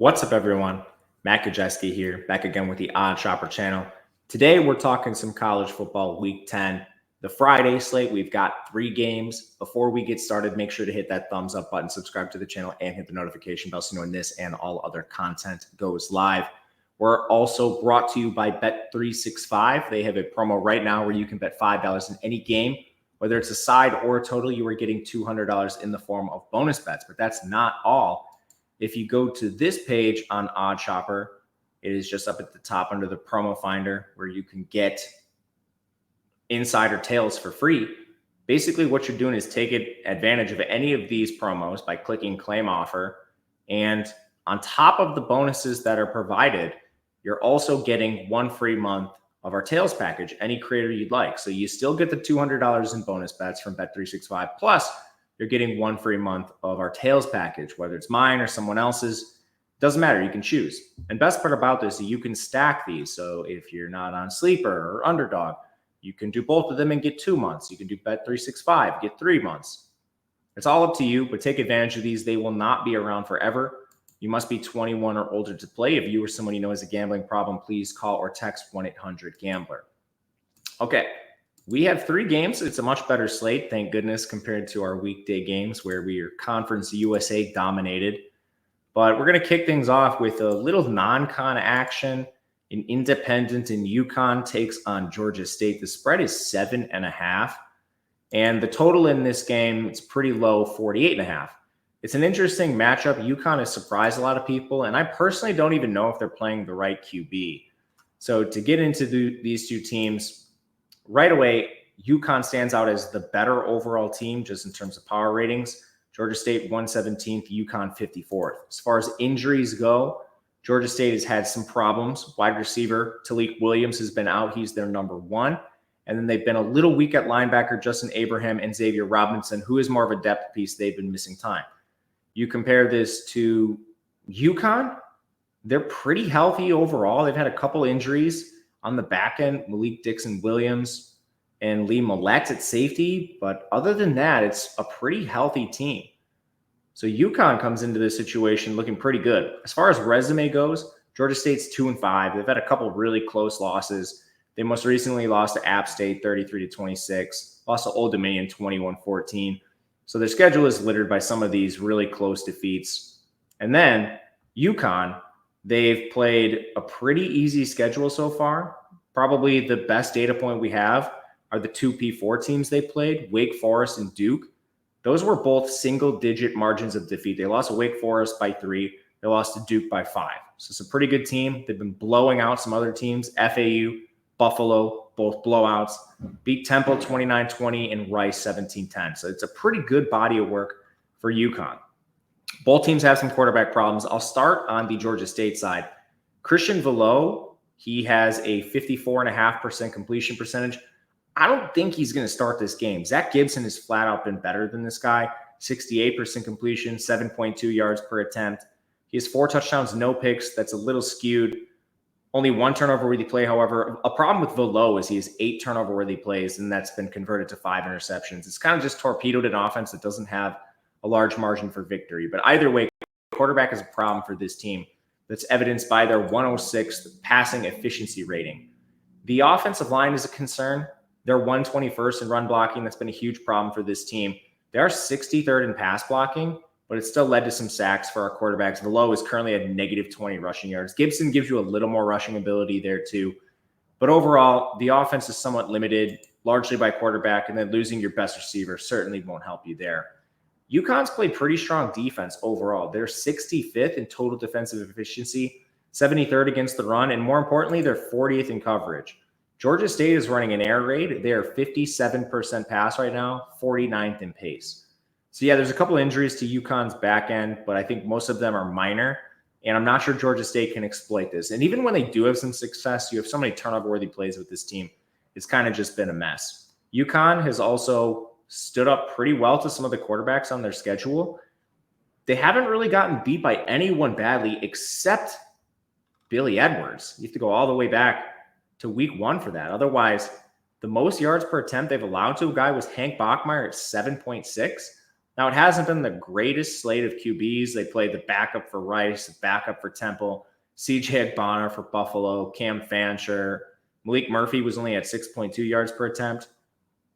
What's up, everyone? Matt Gajewski here, back again with the Odd Shopper channel. Today, we're talking some college football week 10. The Friday slate, we've got 3 games. Before we get started, make sure to hit that thumbs up button, subscribe to the channel, and hit the notification bell so you know when this and all other content goes live. We're also brought to you by Bet365. They have a promo right now where you can bet $5 in any game. Whether it's a side or a total, you are getting $200 in the form of bonus bets. But that's not all. If you go to this page on Odd Shopper, it is just up at the top under the promo finder where you can get insider tails for free. Basically, what you're doing is taking advantage of any of these promos by clicking claim offer. And on top of the bonuses that are provided, you're also getting 1 free month of our tails package, any creator you'd like. So you still get the $200 in bonus bets from Bet365. Plus, you're getting 1 free month of our tails package, whether it's mine or someone else's. Doesn't matter. You can choose. And best part about this is you can stack these. So if you're not on Sleeper or Underdog, you can do both of them and get 2 months. You can do Bet365, get 3 months. It's all up to you, but take advantage of these. They will not be around forever. You must be 21 or older to play. If you or someone you know has a gambling problem, please call or text 1-800-GAMBLER. Okay. We have 3 games. It's a much better slate, thank goodness, compared to our weekday games where we are Conference USA dominated. But we're going to kick things off with a little non-con action. An Independent in UConn takes on Georgia State. The spread is 7.5. And the total in this game, it's pretty low, 48.5. It's an interesting matchup. UConn has surprised a lot of people. And I personally don't even know if they're playing the right QB. So to get into these two teams, right away, UConn stands out as the better overall team just in terms of power ratings. Georgia State 117th, UConn 54th. As far as injuries go, Georgia State has had some problems. Wide receiver Talik Williams has been out. He's their number 1. And then they've been a little weak at linebacker, Justin Abraham and Xavier Robinson, who is more of a depth piece. They've been missing time. You compare this to UConn, they're pretty healthy overall. They've had a couple injuries on the back end, Malik Dixon-Williams and Lee Millette at safety. But other than that, it's a pretty healthy team. So UConn comes into this situation looking pretty good. As far as resume goes, Georgia State's 2-5. They've had a couple really close losses. They most recently lost to App State 33-26, lost to Old Dominion 21-14. So their schedule is littered by some of these really close defeats. And then UConn, they've played a pretty easy schedule so far. Probably the best data point we have are the 2 P4 teams they played, Wake Forest and Duke. Those were both single-digit margins of defeat. They lost to Wake Forest by 3. They lost to Duke by 5. So it's a pretty good team. They've been blowing out some other teams, FAU, Buffalo, both blowouts. Beat Temple 29-20 and Rice 17-10. So it's a pretty good body of work for UConn. Both teams have some quarterback problems. I'll start on the Georgia State side. Christian Velo, he has a 54.5% completion percentage. I don't think he's going to start this game. Zach Gibson has flat out been better than this guy. 68% completion, 7.2 yards per attempt. He has 4 touchdowns, no picks. That's a little skewed. Only 1 turnover-worthy play, however. A problem with Velo is he has 8 turnover-worthy plays, and that's been converted to 5 interceptions. It's kind of just torpedoed an offense that doesn't have a large margin for victory. But either way, quarterback is a problem for this team. That's evidenced by their 106th passing efficiency rating. The offensive line is a concern. They're 121st in run blocking. That's been a huge problem for this team. They are 63rd in pass blocking, but it still led to some sacks for our quarterbacks. Velo is currently at -20 rushing yards. Gibson gives you a little more rushing ability there too. But overall, the offense is somewhat limited, largely by quarterback, and then losing your best receiver certainly won't help you there. UConn's played pretty strong defense overall. They're 65th in total defensive efficiency, 73rd against the run, and more importantly, they're 40th in coverage. Georgia State is running an air raid. They are 57% pass right now, 49th in pace. So yeah, there's a couple injuries to UConn's back end, but I think most of them are minor, and I'm not sure Georgia State can exploit this. And even when they do have some success, you have so many turnover-worthy plays with this team. It's kind of just been a mess. UConn has also stood up pretty well to some of the quarterbacks on their schedule. They haven't really gotten beat by anyone badly except Billy Edwards. You have to go all the way back to week 1 for that. Otherwise, the most yards per attempt they've allowed to a guy was Hank Bachmeier at 7.6. Now, it hasn't been the greatest slate of QBs. They played the backup for Rice, the backup for Temple, CJ Bonner for Buffalo, Cam Fancher. Malik Murphy was only at 6.2 yards per attempt.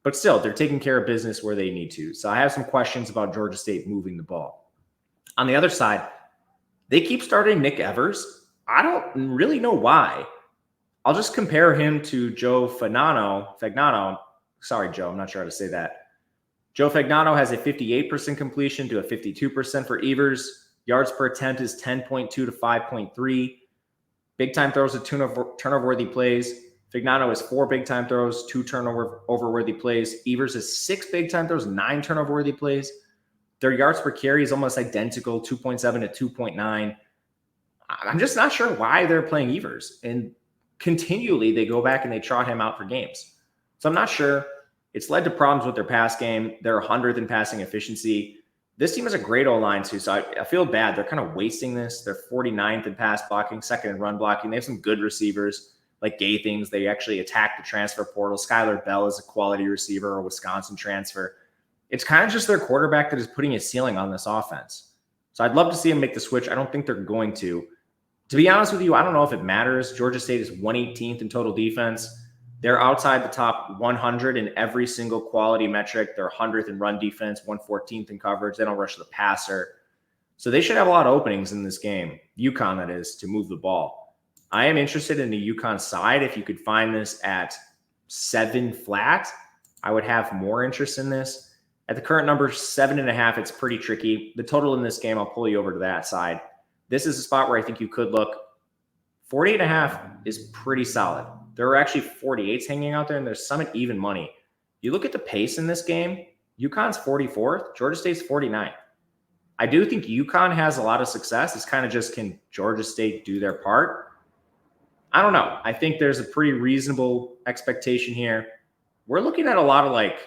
But still, they're taking care of business where they need to. So I have some questions about Georgia State moving the ball. On the other side, they keep starting Nick Evers. I don't really know why. I'll just compare him to Joe Fagnano. Sorry, Joe, I'm not sure how to say that. Joe Fagnano has a 58% completion to a 52% for Evers. Yards per attempt is 10.2 to 5.3. Big time throws to turnover-worthy plays. Fagnano has 4 big-time throws, 2 turnover-worthy plays. Evers has 6 big-time throws, 9 turnover-worthy plays. Their yards per carry is almost identical, 2.7 to 2.9. I'm just not sure why they're playing Evers. And continually, they go back and they trot him out for games. So I'm not sure. It's led to problems with their pass game. They're 100th in passing efficiency. This team has a great O-line, too, so I feel bad. They're kind of wasting this. They're 49th in pass blocking, 2nd in run blocking. They have some good receivers like Gaithings. They actually attack the transfer portal. Skylar Bell is a quality receiver, a Wisconsin transfer. It's kind of just their quarterback that is putting a ceiling on this offense. So I'd love to see them make the switch. I don't think they're going to. To be honest with you, I don't know if it matters. Georgia State is 118th in total defense. They're outside the top 100 in every single quality metric. They're 100th in run defense, 114th in coverage. They don't rush the passer. So they should have a lot of openings in this game, UConn that is, to move the ball. I am interested in the UConn side. If you could find this at 7 flat, I would have more interest in this. At the current number, 7.5, it's pretty tricky. The total in this game, I'll pull you over to that side. This is a spot where I think you could look. 48.5 is pretty solid. There are actually 48s hanging out there, and there's some at even money. You look at the pace in this game, UConn's 44th, Georgia State's 49th. I do think UConn has a lot of success. It's kind of just, can Georgia State do their part? I don't know. I think there's a pretty reasonable expectation here. We're looking at a lot of like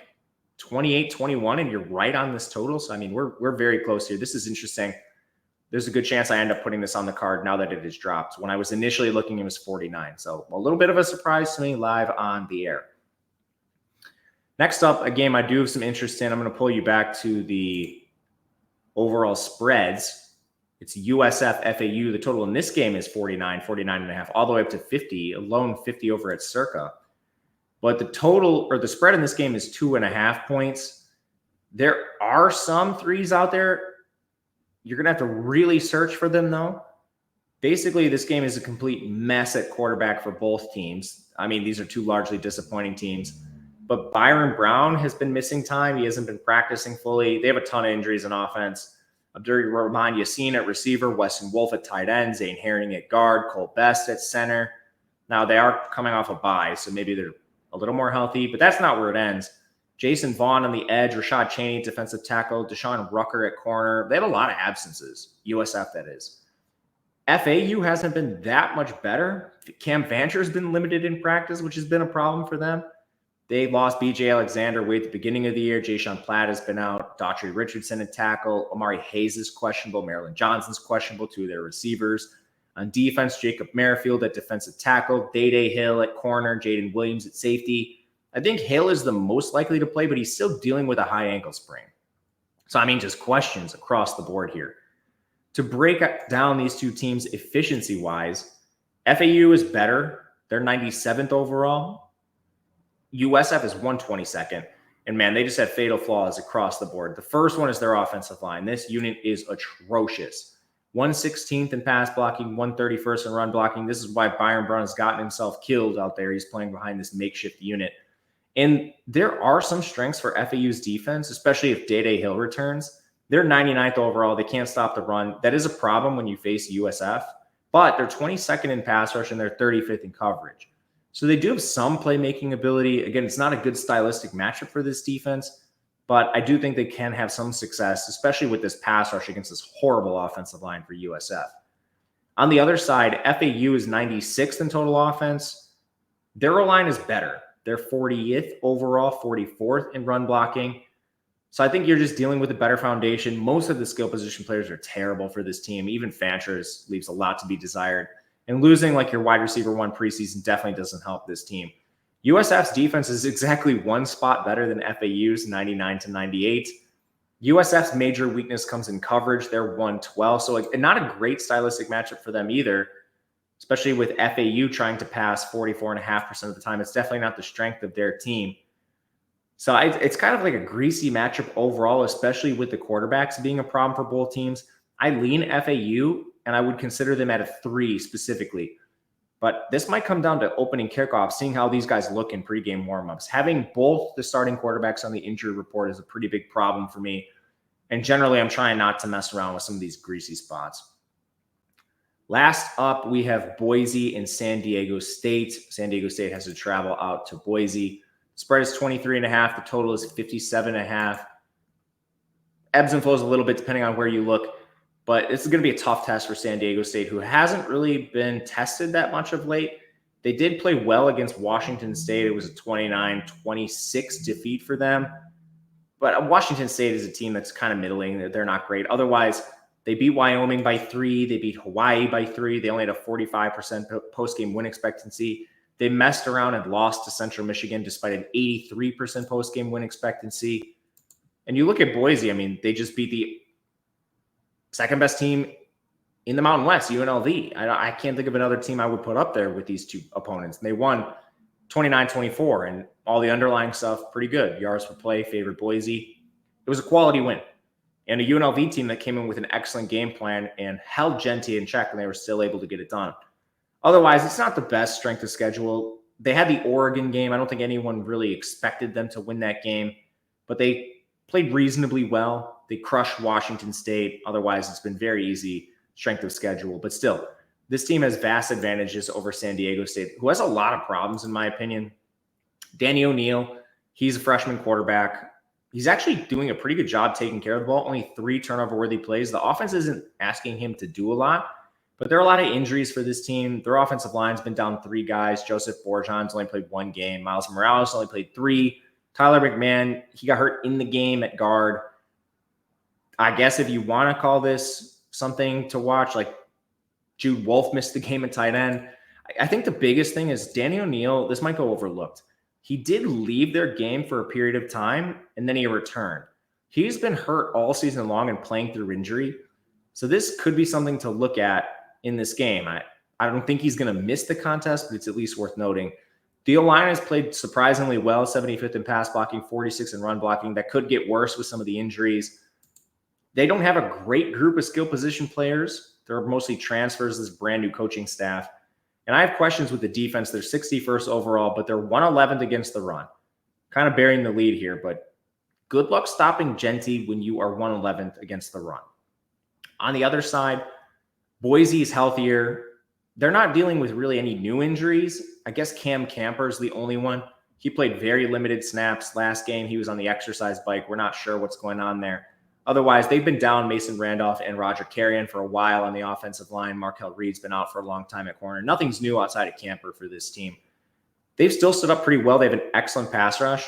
28-21, and you're right on this total. So, I mean, we're very close here. This is interesting. There's a good chance I end up putting this on the card now that it is dropped. When I was initially looking, it was 49. So a little bit of a surprise to me live on the air. Next up, a game I do have some interest in. I'm going to pull you back to the overall spreads. It's USF FAU. The total in this game is 49.5, all the way up to 50, a lone 50 over at Circa. But the total, or the spread in this game, is 2.5 points. There are some threes out there. You're going to have to really search for them, though. Basically, this game is a complete mess at quarterback for both teams. I mean, these are two largely disappointing teams. But Byron Brown has been missing time. He hasn't been practicing fully. They have a ton of injuries in offense. Abdur-Rahman Yassin at receiver, Weston Wolf at tight end, Zane Herring at guard, Cole Best at center. Now, they are coming off a bye, so maybe they're a little more healthy, but that's not where it ends. Jason Vaughn on the edge, Rashad Chaney, defensive tackle, Deshaun Rucker at corner. They have a lot of absences, USF that is. FAU hasn't been that much better. Cam Fancher has been limited in practice, which has been a problem for them. They lost B.J. Alexander way at the beginning of the year. Ja'Shawn Platt has been out. Daughtry Richardson at tackle. Amari Hayes is questionable. Marilyn Johnson's questionable, two of their receivers. On defense, Jacob Merrifield at defensive tackle. Day Hill at corner. Jaden Williams at safety. I think Hill is the most likely to play, but he's still dealing with a high ankle sprain. So, I mean, just questions across the board here. To break down these two teams efficiency-wise, FAU is better. They're 97th overall. USF is 122nd. And, man, they just have fatal flaws across the board. The first one is their offensive line. This unit is atrocious. 116th in pass blocking, 131st in run blocking. This is why Byron Brown has gotten himself killed out there. He's playing behind this makeshift unit. And there are some strengths for FAU's defense, especially if Day Hill returns. They're 99th overall. They can't stop the run. That is a problem when you face USF. But they're 22nd in pass rush and they're 35th in coverage. So they do have some playmaking ability. Again, it's not a good stylistic matchup for this defense, but I do think they can have some success, especially with this pass rush against this horrible offensive line for USF. On the other side, FAU is 96th in total offense. Their O-line is better. They're 40th overall, 44th in run blocking. So I think you're just dealing with a better foundation. Most of the skill position players are terrible for this team. Even Fancher leaves a lot to be desired. And losing like your wide receiver one preseason definitely doesn't help this team. USF's defense is exactly one spot better than FAU's, 99-98. USF's major weakness comes in coverage. They're 112. So like not a great stylistic matchup for them either, especially with FAU trying to pass 44.5% of the time. It's definitely not the strength of their team. So it's kind of like a greasy matchup overall, especially with the quarterbacks being a problem for both teams. I lean FAU, and I would consider them at a 3 specifically. But this might come down to opening kickoff, seeing how these guys look in pregame warmups. Having both the starting quarterbacks on the injury report is a pretty big problem for me. And generally, I'm trying not to mess around with some of these greasy spots. Last up, we have Boise and San Diego State. San Diego State has to travel out to Boise. Spread is 23.5. The total is 57.5. Ebbs and flows a little bit depending on where you look. But this is going to be a tough test for San Diego State, who hasn't really been tested that much of late. They did play well against Washington State. It was a 29-26 defeat for them. But Washington State is a team that's kind of middling. They're not great. Otherwise, they beat Wyoming by 3. They beat Hawaii by 3. They only had a 45% post-game win expectancy. They messed around and lost to Central Michigan despite an 83% post-game win expectancy. And you look at Boise, I mean, they just beat the second best team in the Mountain West, UNLV. I can't think of another team I would put up there with these two opponents. And they won 29-24, and all the underlying stuff pretty good. Yards per play favored Boise. It was a quality win. And a UNLV team that came in with an excellent game plan and held Genty in check, and they were still able to get it done. Otherwise, it's not the best strength of schedule. They had the Oregon game. I don't think anyone really expected them to win that game, but they played reasonably well. They crushed Washington State. Otherwise, it's been very easy strength of schedule. But still, this team has vast advantages over San Diego State, who has a lot of problems, in my opinion. Danny O'Neal, he's a freshman quarterback. He's actually doing a pretty good job taking care of the ball. Only 3 turnover-worthy plays. The offense isn't asking him to do a lot, but there are a lot of injuries for this team. Their offensive line's been down 3 guys. Joseph Borjon's only played 1 game. Miles Morales only played 3. Tyler McMahon, he got hurt in the game at guard. I guess if you want to call this something to watch, like Jude Wolf missed the game at tight end. I think the biggest thing is Danny O'Neal, this might go overlooked. He did leave their game for a period of time, and then he returned. He's been hurt all season long and playing through injury. So this could be something to look at in this game. I don't think he's going to miss the contest, but it's at least worth noting. The O-line has played surprisingly well, 75th in pass blocking, 46th in run blocking. That could get worse with some of the injuries. They don't have a great group of skill position players. They're mostly transfers, this brand new coaching staff. And I have questions with the defense. They're 61st overall, but they're 111th against the run. Kind of bearing the lead here, but good luck stopping Genty when you are 111th against the run. On the other side, Boise is healthier. They're not dealing with really any new injuries. I guess Cam Camper is the only one. He played very limited snaps last game. He was on the exercise bike. We're not sure what's going on there. Otherwise, they've been down Mason Randolph and Roger Carrion for a while on the offensive line. Markel Reed's been out for a long time at corner. Nothing's new outside of Camper for this team. They've still stood up pretty well. They have an excellent pass rush,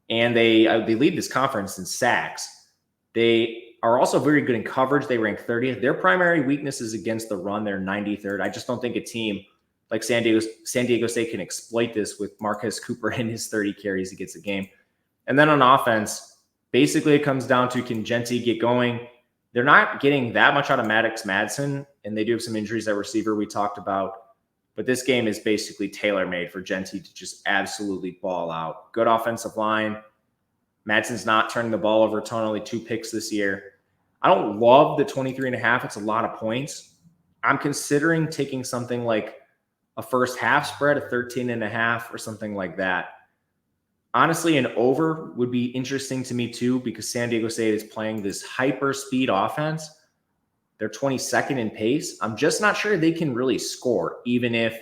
and they lead this conference in sacks. They are also very good in coverage. They rank 30th. Their primary weakness is against the run. They're 93rd. I just don't think a team like San Diego State can exploit this with Marquez Cooper and his 30 carries he gets a game. And then on offense, basically, it comes down to, can Genty get going? They're not getting that much out of Maddox Madsen, and they do have some injuries at receiver we talked about. But this game is basically tailor-made for Genty to just absolutely ball out. Good offensive line. Madsen's not turning the ball over a ton, only 2 picks this year. I don't love the 23.5. It's a lot of points. I'm considering taking something like a first half spread of 13.5 or something like that. Honestly, an over would be interesting to me too, because San Diego State is playing this hyper speed offense. They're 22nd in pace. I'm just not sure they can really score, even if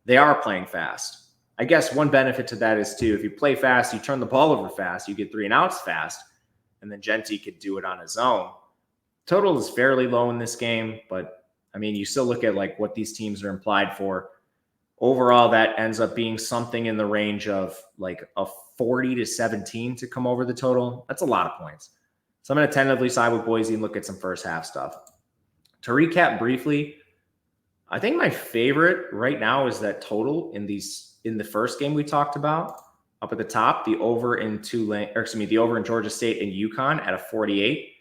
they are playing fast. I guess one benefit to that is too, if you play fast, you turn the ball over fast, you get 3 and outs fast, and then Genty could do it on his own. Total is fairly low in this game, but I mean, you still look at like what these teams are implied for. Overall, that ends up being something in the range of like a 40-17 to come over the total. That's a lot of points. So I'm going to tentatively side with Boise and look at some first half stuff. To recap briefly, I think my favorite right now is that total in the first game we talked about. Up at the top, the over in the over in Georgia State and UConn at a 48.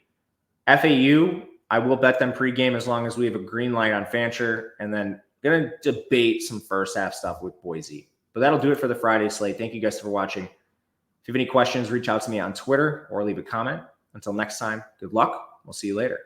FAU, I will bet them pregame as long as we have a green light on Fancher, and then going to debate some first half stuff with Boise. But that'll do it for the Friday slate. Thank you guys for watching. If you have any questions, reach out to me on Twitter or leave a comment. Until next time, good luck. We'll see you later.